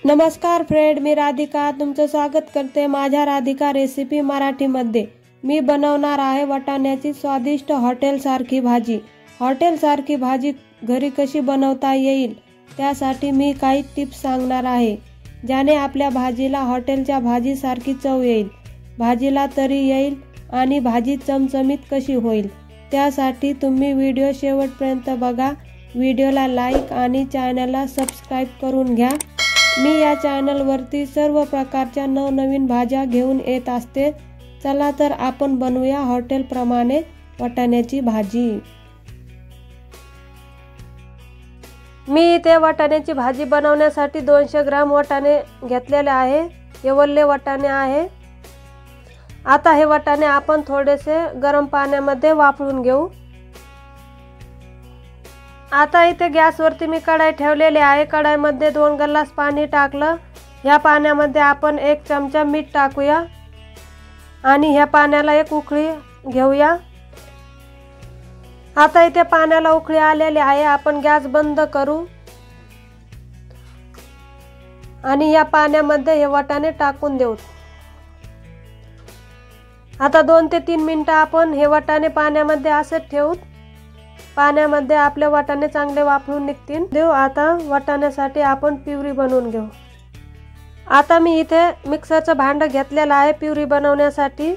नमस्कार फ्रेंड, मी राधिका तुमचं स्वागत करते माझ्या राधिका रेसिपी मराठीमध्ये। मी बनवणार आहे वाटाण्याची स्वादिष्ट हॉटेलसारखी भाजी। हॉटेलसारखी भाजी घरी कशी बनवता येईल त्यासाठी मी काही टिप्स सांगणार आहे, ज्याने आपल्या भाजीला हॉटेलच्या भाजीसारखी चव येईल, भाजीला तरी येईल आणि भाजी चमचमीत कशी होईल। त्यासाठी तुम्ही व्हिडिओ शेवटपर्यंत बघा। व्हिडिओला लाईक आणि चॅनलला सबस्क्राइब करून घ्या। मी या चॅनलवरती सर्व प्रकारच्या नवनवीन भाज्या घेऊन येत असते। चला तर आपण बनवूया हॉटेलप्रमाणे वाटाण्याची भाजी। मी इथे वाटाण्याची भाजी बनवण्यासाठी 200 ग्राम वाटाणे घेतलेले आहे। हे वल्ले वाटाणे आहे। आता हे वाटाणे आपण थोडेसे गरम पाण्यामध्ये वाफळून घेऊ। आता इथे गॅसवरती मी कढाई ठेवलेली आहे। कढाईमध्ये 2 ग्लास पाणी टाकलं। ह्या पाण्यामध्ये आपण 1 चमचा मीठ टाकूया आणि ह्या पाण्याला एक उकळी घेऊया। आता इथे पाण्याला उकळी आलेली आहे। आपण गॅस बंद करू आणि या पाण्यामध्ये हे वाटाणे टाकून देऊ। आता 2 ते 3 मिनिटं आपण हे वाटाणे पाण्यामध्ये असं ठेवू। पाण्यामध्ये आपले वाटाणे चांगले वाफळून निघतील। देऊ आता वाटाण्यासाठी आपण प्युरी बनवून घेऊ। आता मी इथे मिक्सरचं भांडं घेतलेलं आहे प्युरी बनवण्यासाठी।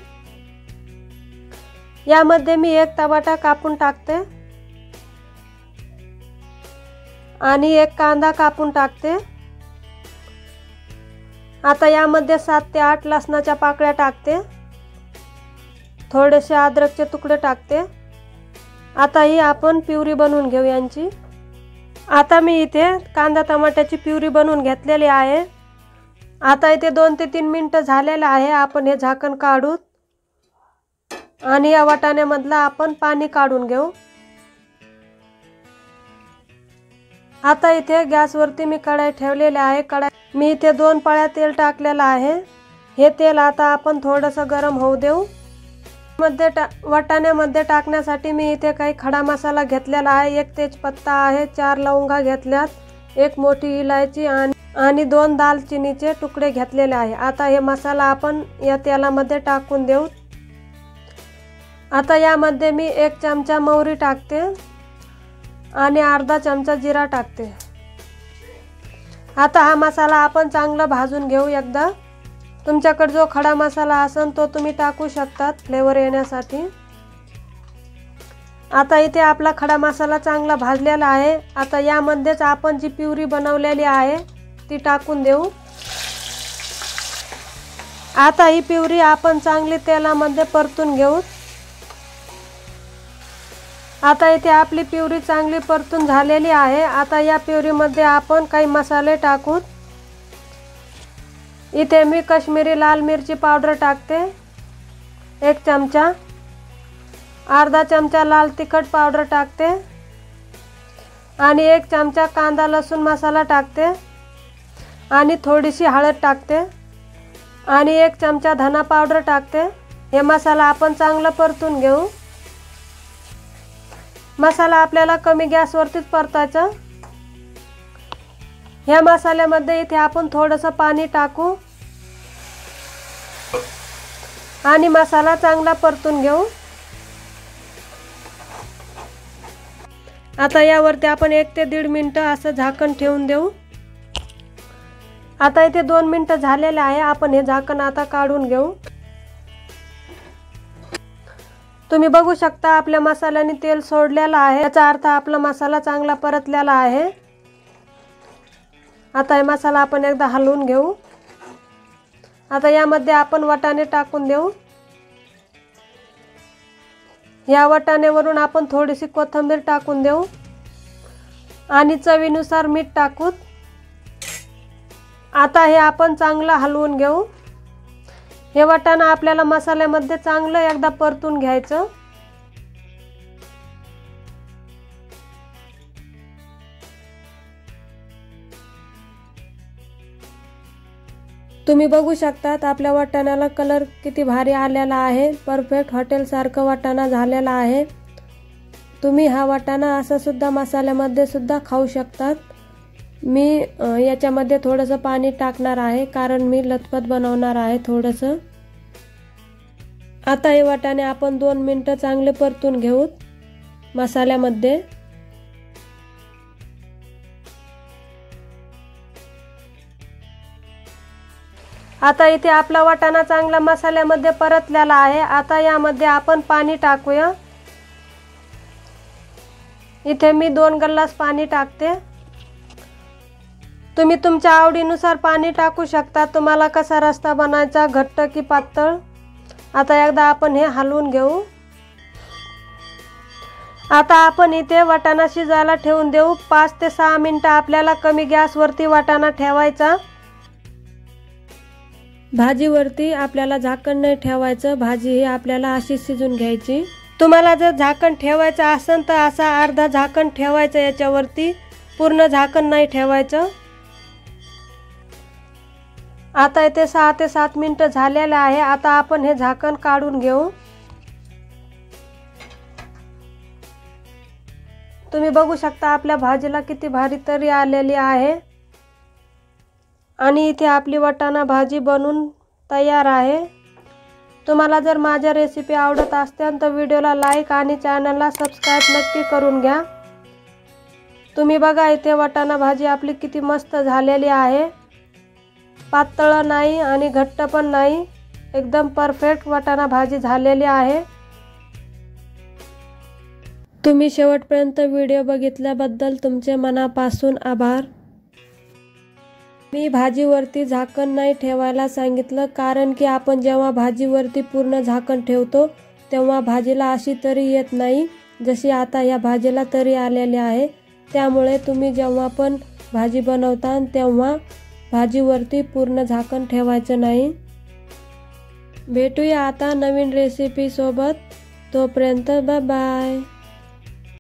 यामध्ये मी 1 टमाटा कापून टाकते आणि 1 कांदा कापून टाकते। आता यामध्ये 7 ते 8 लसणाच्या पाकळ्या टाकते। थोडेसे अद्रकचे तुकडे टाकते। आता ही आपण प्युरी बनवून घेऊ यांची। आता मी इथे कांदा टमाट्याची प्युरी बनवून घेतलेली आहे। आता इथे 2 ते 3 मिनिटं झालेले आहे। आपण हे झाकण काढू आणि या वाटाण्यामधला आपण पाणी काढून घेऊ। आता इथे गॅसवरती मी कढाई ठेवलेली आहे। मी इथे 2 पळ्या तेल टाकलेलं आहे। हे तेल आता आपण थोडंसं गरम होऊ देऊ। वाटाण्यामध्ये टाकण्यासाठी मी इथे काही खडा मसाला घेतलेला आहे। 1 तेजपत्ता आहे, 4 लवंगा घेतल्यात, 1 मोठी इलायची आणि 2 दालचिनीचे तुकडे घेतलेले आहे। आता हे मसाला आपण या तेलामध्ये टाकून देऊ। आता यामध्ये मी 1 चमचा मोहरी टाकते आणि अर्धा चमचा जिरा टाकते। आता हा मसाला आपण चांगला भाजून घेऊ एकदा। तुमच्याकडे जो खडा मसाला असेल तो तुम्ही टाकू शकतात फ्लेवर येण्यासाठी। आता इथे आपला खडा मसाला चांगला भाजलेला आहे। आता यामध्येच आपण जी प्युरी बनवलेली आहे ती टाकून देऊ। आता ही प्युरी आपण चांगली तेलामध्ये परतून घेऊ। आता इथे आपली प्युरी चांगली परतून झालेली आहे। आता या प्युरीमध्ये आपण काही मसाले टाकू। इथे मी काश्मीरी लाल मिरची पावडर टाकते 1 चमचा, अर्धा चमचा लाल तिखट पावडर टाकते आणि 1 चमचा कांदा लसूण मसाला टाकते आणि थोडीशी हळद टाकते आणि 1 चमचा धना पावडर टाकते। हे मसाला आपण चांगला परतून घेऊ। मसाला आपल्याला कमी गॅसवरतीच परतायचा। ह्या मसाल्यामध्ये इथे आपण थोडंसं पाणी टाकू आणि मसाला चांगला परतून घेऊ। आता यावरती आपण 1 ते 1.5 मिनिटं असं झाकण ठेवून देऊ। आता इथे 2 मिनिटं झालेले आहे। आपण हे झाकण आता काढून घेऊ। तुम्ही बघू शकता आपल्या मसाल्याने तेल सोडलेला आहे, याचा अर्थ आपला मसाला चांगला परतलेला आहे। आता हे मसाला आपण एकदा हलवून घेऊ। आता यामध्ये आपण वाटाणे टाकून देऊ। या वाटाण्यावरून आपण थोडीशी कोथिंबीर टाकून देऊ आणि चवीनुसार मीठ टाकू। आता हे आपण चांगलं हलवून घेऊ। हे वाटाणा आपल्याला मसाल्यामध्ये चांगलं एकदा परतून घ्यायचं। तुम्ही बघू शकतात आपल्या वाटाण्याला कलर किती भारी आलेला आहे। परफेक्ट हॉटेल सारखं वाटाणा झालेला आहे। तुम्ही हा वाटाणा असा सुद्धा मसाल्यामध्ये सुद्धा खाऊ शकतात। मी याच्यामध्ये थोडंसं पाणी टाकणार आहे, कारण मी लतपत बनवणार आहे थोडंसं. आता हे वाटाणे आपण 2 मिनिटं चांगले परतून घेऊ मसाल्यामध्ये. आता इथे आपला वाटाणा चांगला मसाल्यामध्ये परतलेला आहे. आता यामध्ये आपण पाणी टाकूया. इथे मी 2 ग्लास पाणी टाकते. तुम्ही तुमच्या आवडीनुसार पाणी टाकू शकता. तुम्हाला कसा रस्सा बनायचा, घट्ट की पातळ. आता एकदा आपण हे हलवून घेऊ. आता आपण इथे वाटाणा शिजायला ठेवून देऊ. 5 ते 6 मिनिटं आपल्याला कमी गॅसवरती वाटाणा ठेवायचा. भाजीवरती आपल्याला झाकण नाही ठेवायचं. भाजी ही आपल्याला अशी शिजून घ्यायची. तुम्हाला जर झाकण ठेवायचं असेल तर असा अर्धा झाकण ठेवायचं याच्यावरती, पूर्ण झाकण नाही ठेवायचं. आता इथे 6 ते 7 मिनिटं झालेले आहे. आता आपण हे झाकण काढून घेऊ. तुम्ही बघू शकता आपल्या भाजीला किती भारी तरी आलेली आहे. आणि इथे आपली वाटाणा भाजी बनून तयार आहे. तुम्हाला जर माझ्या रेसिपी आवडत असतील तर व्हिडिओला लाईक आणि चॅनलला सबस्क्राईब नक्की करून घ्या. तुम्ही बघा इथे वाटाणा भाजी आपली किती मस्त झालेली आहे. पातळ नाही आणि घट्ट पण नाही, एकदम परफेक्ट वाटाणा भाजी झालेली आहे. तुम्ही शेवटपर्यंत व्हिडिओ बघितल्याबद्दल तुमचे मनापासून आभार. मी भाजीवरती झाकण नाही ठेवायला सांगितलं, कारण की आपण जेव्हा भाजीवरती पूर्ण झाकण ठेवतो तेव्हा भाजीला अशी तरी येत नाही जशी आता या भाजीला तरी आलेली आहे. त्यामुळे तुम्ही जेव्हा पण भाजी बनवता तेव्हा भाजीवरती पूर्ण झाकण ठेवायचं नाही. भेटूया आता नवीन रेसिपी सोबत. तोपर्यंत बाय बाय.